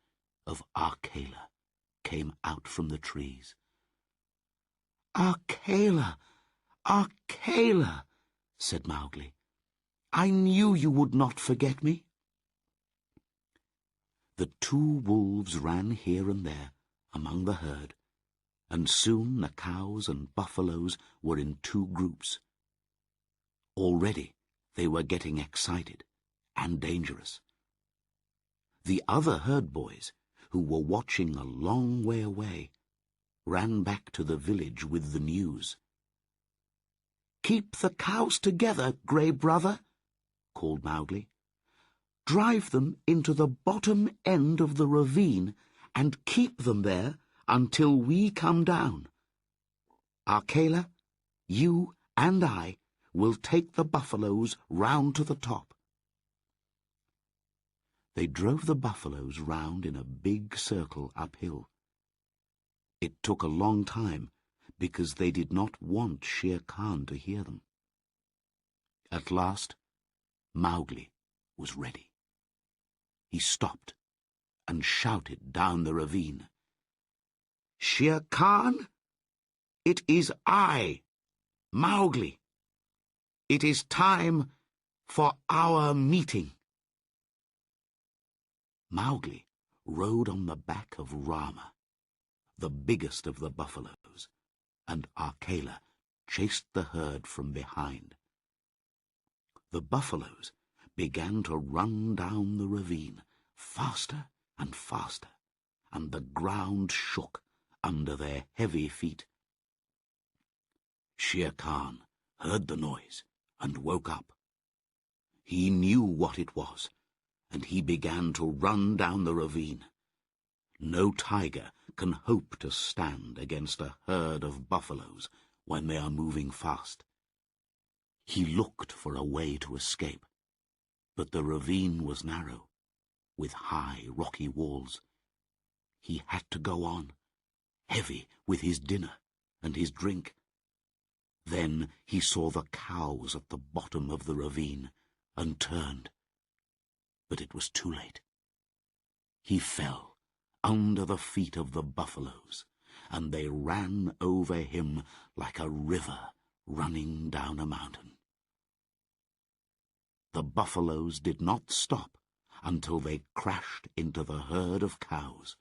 of Akela came out from the trees. Akela! Akela! said Mowgli. I knew you would not forget me. The two wolves ran here and there among the herd, and soon the cows and buffaloes were in two groups. Already they were getting excited and dangerous. The other herd boys, who were watching a long way away, ran back to the village with the news. Keep the cows together, Grey Brother, called Mowgli. Drive them into the bottom end of the ravine and keep them there until we come down. Akela, you and I will take the buffaloes round to the top. They drove the buffaloes round in a big circle uphill. It took a long time because they did not want Shere Khan to hear them. At last, Mowgli was ready. He stopped and shouted down the ravine. Shere Khan, it is I, Mowgli. It is time for our meeting. Mowgli rode on the back of Rama, the biggest of the buffaloes, and Akela chased the herd from behind. The buffaloes began to run down the ravine, faster and faster, and the ground shook under their heavy feet. Shere Khan heard the noise and woke up. He knew what it was, and he began to run down the ravine. No tiger can hope to stand against a herd of buffaloes when they are moving fast. He looked for a way to escape, but the ravine was narrow, with high rocky walls. He had to go on, heavy with his dinner and his drink. Then he saw the cows at the bottom of the ravine and turned. But it was too late. He fell under the feet of the buffaloes, and they ran over him like a river running down a mountain. The buffaloes did not stop until they crashed into the herd of cows.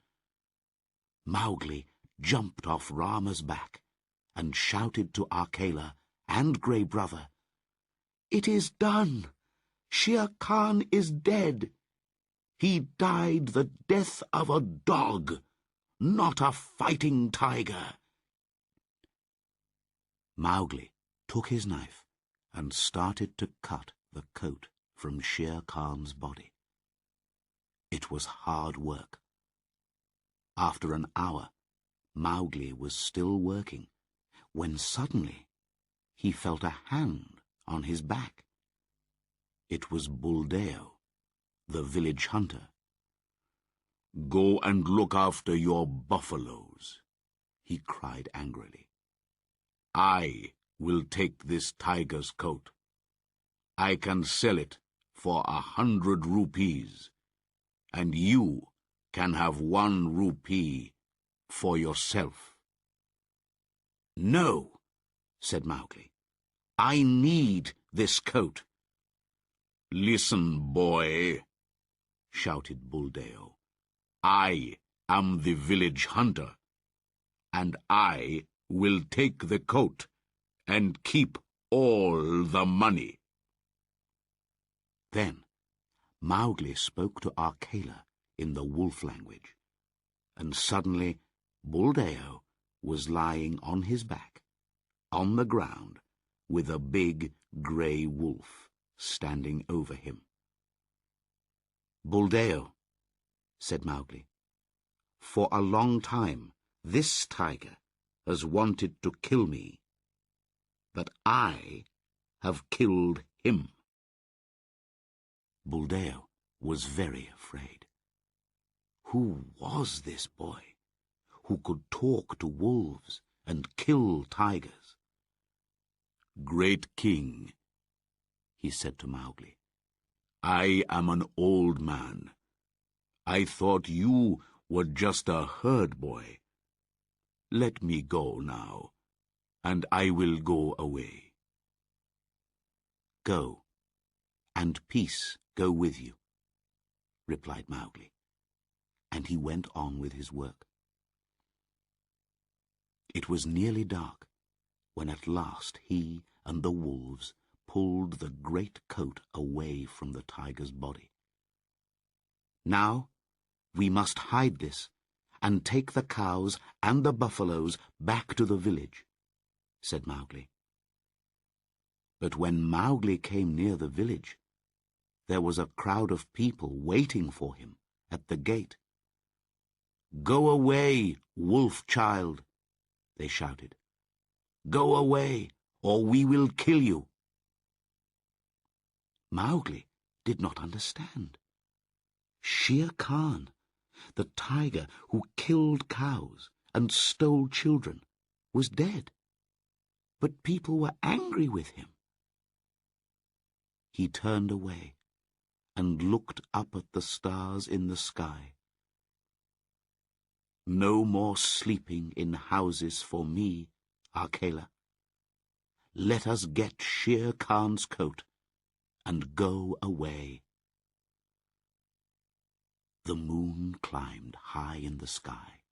Mowgli jumped off Rama's back and shouted to Akela and Grey Brother, "It is done! Shere Khan is dead. He died the death of a dog, not a fighting tiger." Mowgli took his knife and started to cut the coat from Shere Khan's body. It was hard work. After an hour, Mowgli was still working, when suddenly he felt a hand on his back. It was Buldeo, the village hunter. "Go and look after your buffaloes," he cried angrily. "I will take this tiger's coat." I can sell it for 100 rupees, and you can have 1 rupee for yourself." "No," said Mowgli. "I need this coat." "Listen, boy," shouted Buldeo. "I am the village hunter, and I will take the coat and keep all the money." Then Mowgli spoke to Akela in the wolf language, and suddenly Buldeo was lying on his back, on the ground, with a big grey wolf standing over him. "Buldeo," said Mowgli, "for a long time this tiger has wanted to kill me, but I have killed him." Buldeo was very afraid. Who was this boy who could talk to wolves and kill tigers? "Great King," he said to Mowgli, "I am an old man. I thought you were just a herd boy. Let me go now, and I will go away." "Go, and peace go with you," replied Mowgli, and he went on with his work. It was nearly dark when at last he and the wolves pulled the great coat away from the tiger's body. "Now we must hide this and take the cows and the buffaloes back to the village," said Mowgli. But when Mowgli came near the village, there was a crowd of people waiting for him at the gate. "Go away, wolf child," they shouted. "Go away, or we will kill you." Mowgli did not understand. Shere Khan, the tiger who killed cows and stole children, was dead, but people were angry with him. He turned away and looked up at the stars in the sky. "No more sleeping in houses for me, Akela. Let us get Shere Khan's coat and go away." The moon climbed high in the sky,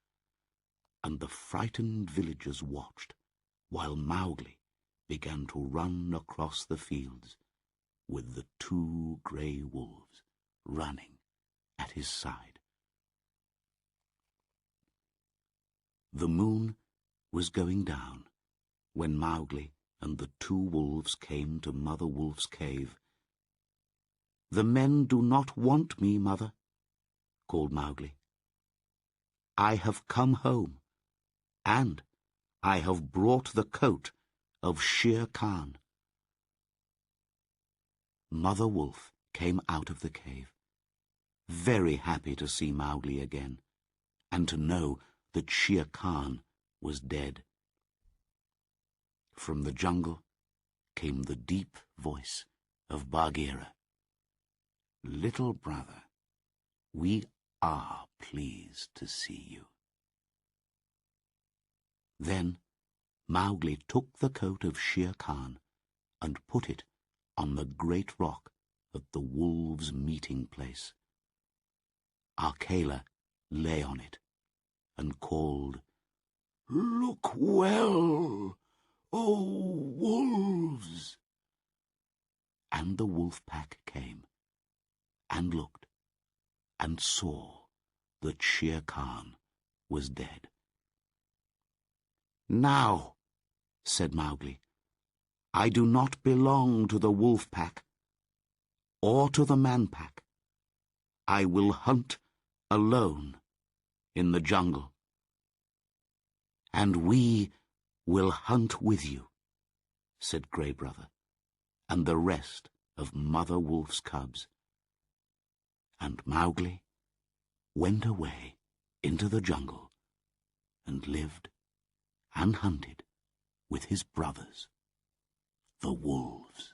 and the frightened villagers watched while Mowgli began to run across the fields with the 2 grey wolves running at his side. The moon was going down when Mowgli and the 2 wolves came to Mother Wolf's cave. "The men do not want me, Mother," called Mowgli. "I have come home, and I have brought the coat of Shere Khan." Mother Wolf came out of the cave, very happy to see Mowgli again, and to know that Shere Khan was dead. From the jungle came the deep voice of Bagheera. "Little brother, we are pleased to see you." Then Mowgli took the coat of Shere Khan and put it on the great rock at the wolves' meeting place. Akela lay on it and called, "Look well, O wolves!" And the wolf pack came and looked and saw that Shere Khan was dead. "Now," said Mowgli, "I do not belong to the wolf pack or to the man pack. I will hunt alone in the jungle. And we will hunt with you," said Grey Brother, and the rest of Mother Wolf's cubs. And Mowgli went away into the jungle and lived and hunted with his brothers, the wolves.